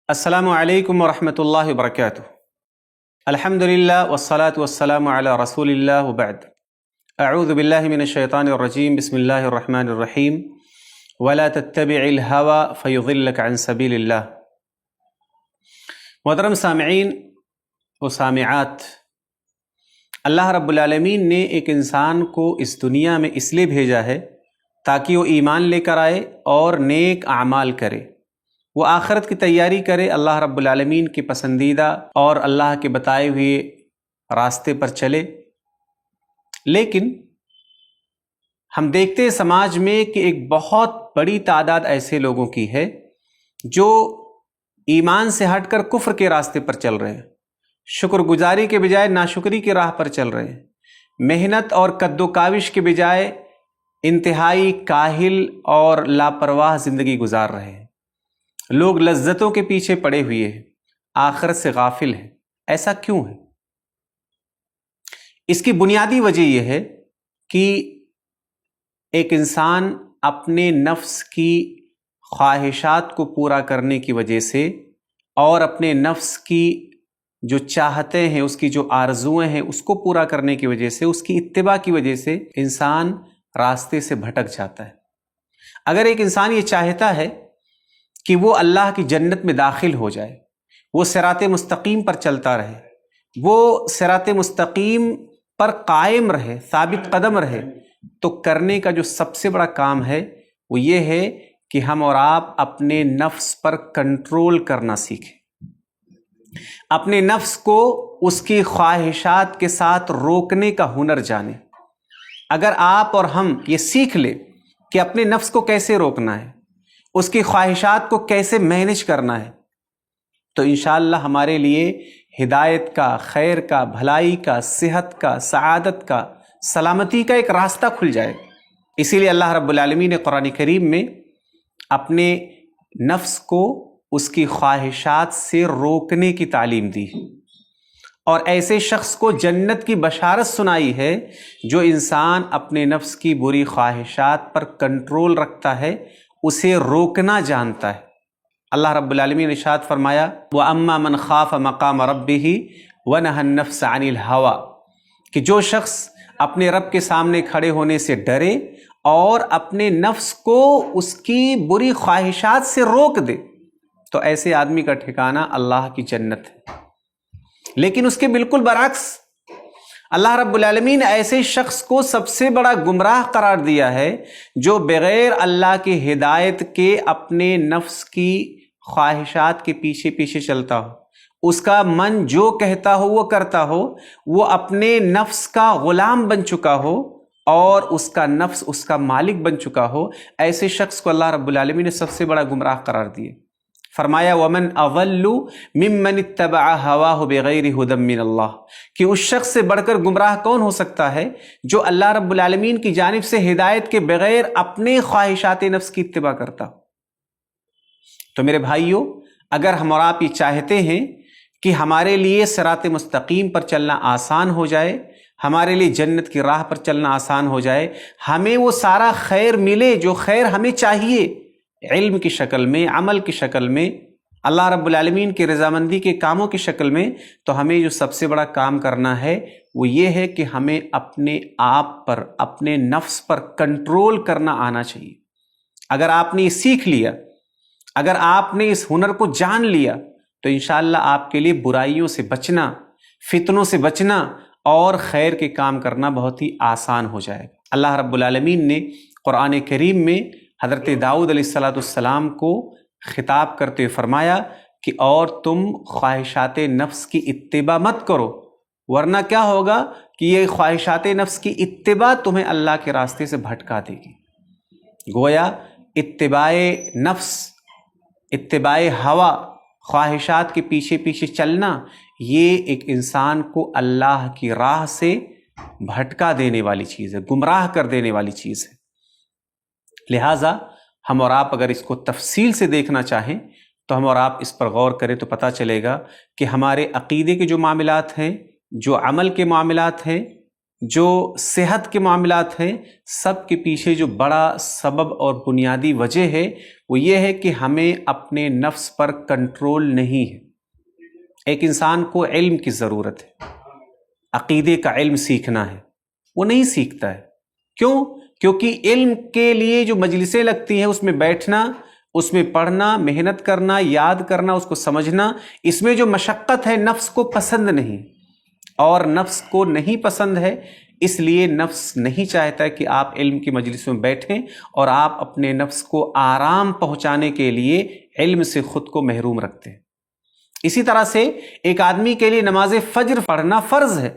السلام علیکم ورحمۃ اللہ وبرکاتہ۔ الحمدللہ والصلاة والسلام علی رسول اللہ وبعد۔ اعوذ باللہ من الشیطان الرجیم، بسم اللہ الرحمن الرحیم۔ ولا تتبع الهوى فيضلك عن سبیل اللہ۔ محترم سامعین و سامعات، اللہ رب العالمین نے ایک انسان کو اس دنیا میں اس لیے بھیجا ہے تاکہ وہ ایمان لے کر آئے اور نیک اعمال کرے، وہ آخرت کی تیاری کرے، اللہ رب العالمین کی پسندیدہ اور اللہ کے بتائے ہوئے راستے پر چلے۔ لیکن ہم دیکھتے ہیں سماج میں کہ ایک بہت بڑی تعداد ایسے لوگوں کی ہے جو ایمان سے ہٹ کر کفر کے راستے پر چل رہے ہیں، شکر گزاری کے بجائے ناشکری کی راہ پر چل رہے ہیں، محنت اور کد و کاوش کے بجائے انتہائی کاہل اور لاپرواہ زندگی گزار رہے ہیں۔ لوگ لذتوں کے پیچھے پڑے ہوئے ہیں، آخرت سے غافل ہیں۔ ایسا کیوں ہے؟ اس کی بنیادی وجہ یہ ہے کہ ایک انسان اپنے نفس کی خواہشات کو پورا کرنے کی وجہ سے اور اپنے نفس کی جو چاہتے ہیں، اس کی جو آرزویں ہیں، اس کو پورا کرنے کی وجہ سے، اس کی اتباع کی وجہ سے انسان راستے سے بھٹک جاتا ہے۔ اگر ایک انسان یہ چاہتا ہے کہ وہ اللہ کی جنت میں داخل ہو جائے، وہ صراط مستقیم پر چلتا رہے، وہ صراط مستقیم پر قائم رہے، ثابت قدم رہے، تو کرنے کا جو سب سے بڑا کام ہے وہ یہ ہے کہ ہم اور آپ اپنے نفس پر کنٹرول کرنا سیکھیں، اپنے نفس کو اس کی خواہشات کے ساتھ روکنے کا ہنر جانیں۔ اگر آپ اور ہم یہ سیکھ لیں کہ اپنے نفس کو کیسے روکنا ہے، اس کی خواہشات کو کیسے مینیج کرنا ہے، تو انشاءاللہ ہمارے لیے ہدایت کا، خیر کا، بھلائی کا، صحت کا، سعادت کا، سلامتی کا ایک راستہ کھل جائے۔ اسی لیے اللہ رب العالمین نے قرآن کریم میں اپنے نفس کو اس کی خواہشات سے روکنے کی تعلیم دی اور ایسے شخص کو جنت کی بشارت سنائی ہے جو انسان اپنے نفس کی بری خواہشات پر کنٹرول رکھتا ہے، اسے روکنا جانتا ہے۔ اللہ رب العالمین نے ارشاد فرمایا، وَأَمَّا مَنْ خَافَ مَقَامَ رَبِّهِ وَنَهَى النَّفْسَ عَنِ الْهَوَىٰ، کہ جو شخص اپنے رب کے سامنے کھڑے ہونے سے ڈرے اور اپنے نفس کو اس کی بری خواہشات سے روک دے، تو ایسے آدمی کا ٹھکانہ اللہ کی جنت ہے۔ لیکن اس کے بالکل برعکس اللہ رب العالمین ایسے شخص کو سب سے بڑا گمراہ قرار دیا ہے جو بغیر اللہ کی ہدایت کے اپنے نفس کی خواہشات کے پیچھے پیچھے چلتا ہو، اس کا من جو کہتا ہو وہ کرتا ہو، وہ اپنے نفس کا غلام بن چکا ہو اور اس کا نفس اس کا مالک بن چکا ہو۔ ایسے شخص کو اللہ رب العالمین نے سب سے بڑا گمراہ قرار دیا۔ فرمایا وَمَنْ أَضَلُّ مِمَّنِ اتَّبَعَ هَوَاهُ بِغَيْرِ هُدًى مِّنَ اللَّهِ، کہ اس شخص سے بڑھ کر گمراہ کون ہو سکتا ہے جو اللہ رب العالمین کی جانب سے ہدایت کے بغیر اپنے خواہشات نفس کی اتباع کرتا ہو۔ تو میرے بھائیوں، اگر ہم اور آپ یہ چاہتے ہیں کہ ہمارے لیے صراط مستقیم پر چلنا آسان ہو جائے، ہمارے لیے جنت کی راہ پر چلنا آسان ہو جائے، ہمیں وہ سارا خیر ملے جو خیر ہمیں چاہیے، علم کی شکل میں، عمل کی شکل میں، اللہ رب العالمین کی رضامندی کے کاموں کی شکل میں، تو ہمیں جو سب سے بڑا کام کرنا ہے وہ یہ ہے کہ ہمیں اپنے آپ پر، اپنے نفس پر کنٹرول کرنا آنا چاہیے۔ اگر آپ نے یہ سیکھ لیا، اگر آپ نے اس ہنر کو جان لیا، تو انشاءاللہ آپ کے لیے برائیوں سے بچنا، فتنوں سے بچنا اور خیر کے کام کرنا بہت ہی آسان ہو جائے گا۔ اللہ رب العالمین نے قرآن کریم میں حضرت داؤد علیہ السلام کو خطاب کرتے ہوئے فرمایا کہ اور تم خواہشات نفس کی اتباع مت کرو، ورنہ کیا ہوگا کہ یہ خواہشات نفس کی اتباع تمہیں اللہ کے راستے سے بھٹکا دے گی۔ گویا اتباع نفس، اتباع ہوا، خواہشات کے پیچھے پیچھے چلنا، یہ ایک انسان کو اللہ کی راہ سے بھٹکا دینے والی چیز ہے، گمراہ کر دینے والی چیز ہے۔ لہٰذا ہم اور آپ اگر اس کو تفصیل سے دیکھنا چاہیں تو ہم اور آپ اس پر غور کریں تو پتہ چلے گا کہ ہمارے عقیدے کے جو معاملات ہیں، جو عمل کے معاملات ہیں، جو صحت کے معاملات ہیں، سب کے پیچھے جو بڑا سبب اور بنیادی وجہ ہے وہ یہ ہے کہ ہمیں اپنے نفس پر کنٹرول نہیں ہے۔ ایک انسان کو علم کی ضرورت ہے، عقیدے کا علم سیکھنا ہے، وہ نہیں سیکھتا ہے۔ کیوں؟ کیونکہ علم کے لیے جو مجلسیں لگتی ہیں، اس میں بیٹھنا، اس میں پڑھنا، محنت کرنا، یاد کرنا، اس کو سمجھنا، اس میں جو مشقت ہے نفس کو پسند نہیں، اور نفس کو نہیں پسند ہے، اس لیے نفس نہیں چاہتا کہ آپ علم کی مجلس میں بیٹھیں، اور آپ اپنے نفس کو آرام پہنچانے کے لیے علم سے خود کو محروم رکھتے ہیں۔ اسی طرح سے ایک آدمی کے لیے نماز فجر پڑھنا فرض ہے،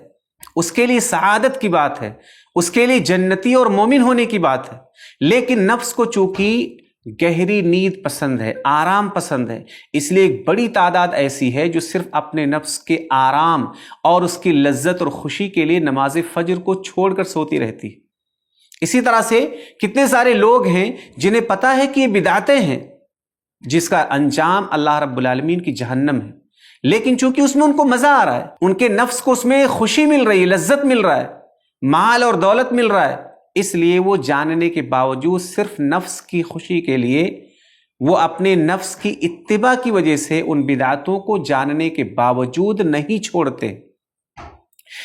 اس کے لیے سعادت کی بات ہے، اس کے لیے جنتی اور مومن ہونے کی بات ہے، لیکن نفس کو چونکہ گہری نیند پسند ہے، آرام پسند ہے، اس لیے ایک بڑی تعداد ایسی ہے جو صرف اپنے نفس کے آرام اور اس کی لذت اور خوشی کے لیے نماز فجر کو چھوڑ کر سوتی رہتی ہے۔ اسی طرح سے کتنے سارے لوگ ہیں جنہیں پتہ ہے کہ یہ بدعتیں ہیں، جس کا انجام اللہ رب العالمین کی جہنم ہے، لیکن چونکہ اس میں ان کو مزہ آ رہا ہے، ان کے نفس کو اس میں خوشی مل رہی ہے، لذت مل رہا ہے، مال اور دولت مل رہا ہے، اس لیے وہ جاننے کے باوجود صرف نفس کی خوشی کے لیے، وہ اپنے نفس کی اتباع کی وجہ سے ان بدعتوں کو جاننے کے باوجود نہیں چھوڑتے۔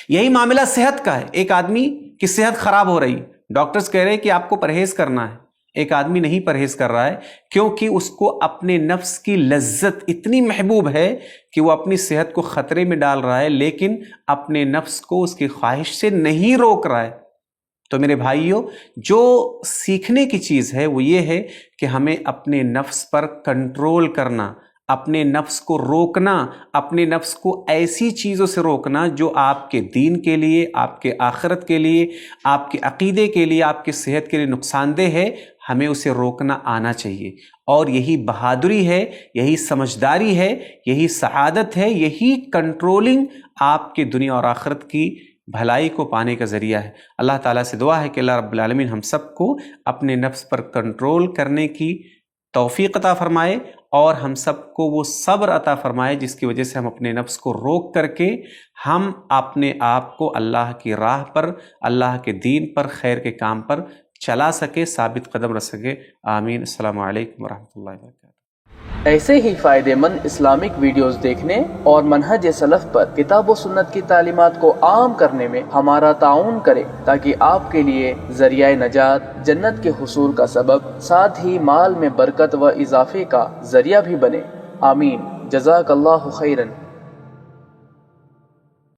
یہی معاملہ صحت کا ہے۔ ایک آدمی کی صحت خراب ہو رہی، ڈاکٹرز کہہ رہے ہیں کہ آپ کو پرہیز کرنا ہے، ایک آدمی نہیں پرہیز کر رہا ہے کیونکہ اس کو اپنے نفس کی لذت اتنی محبوب ہے کہ وہ اپنی صحت کو خطرے میں ڈال رہا ہے، لیکن اپنے نفس کو اس کی خواہش سے نہیں روک رہا ہے۔ تو میرے بھائیوں، جو سیکھنے کی چیز ہے وہ یہ ہے کہ ہمیں اپنے نفس پر کنٹرول کرنا، اپنے نفس کو روکنا، اپنے نفس کو ایسی چیزوں سے روکنا جو آپ کے دین کے لیے، آپ کے آخرت کے لیے، آپ کے عقیدے کے لیے، آپ کی صحت کے لیے نقصان دہ ہے، ہمیں اسے روکنا آنا چاہیے۔ اور یہی بہادری ہے، یہی سمجھداری ہے، یہی سعادت ہے، یہی کنٹرولنگ آپ کے دنیا اور آخرت کی بھلائی کو پانے کا ذریعہ ہے۔ اللہ تعالیٰ سے دعا ہے کہ اللہ رب العالمین ہم سب کو اپنے نفس پر کنٹرول کرنے کی توفیق عطا فرمائے، اور ہم سب کو وہ صبر عطا فرمائے جس کی وجہ سے ہم اپنے نفس کو روک کر کے ہم اپنے آپ کو اللہ کی راہ پر، اللہ کے دین پر، خیر کے کام پر چلا سکے، ثابت قدم رہ سکے۔ آمین۔ السلام علیکم ورحمۃ اللہ وبرکاتہ۔ ایسے ہی فائدہ مند اسلامک ویڈیوز دیکھنے اور منہج سلف پر کتاب و سنت کی تعلیمات کو عام کرنے میں ہمارا تعاون کریں، تاکہ آپ کے لیے ذریعہ نجات، جنت کے حصول کا سبب، ساتھ ہی مال میں برکت و اضافے کا ذریعہ بھی بنے۔ آمین۔ جزاک اللہ خیرن۔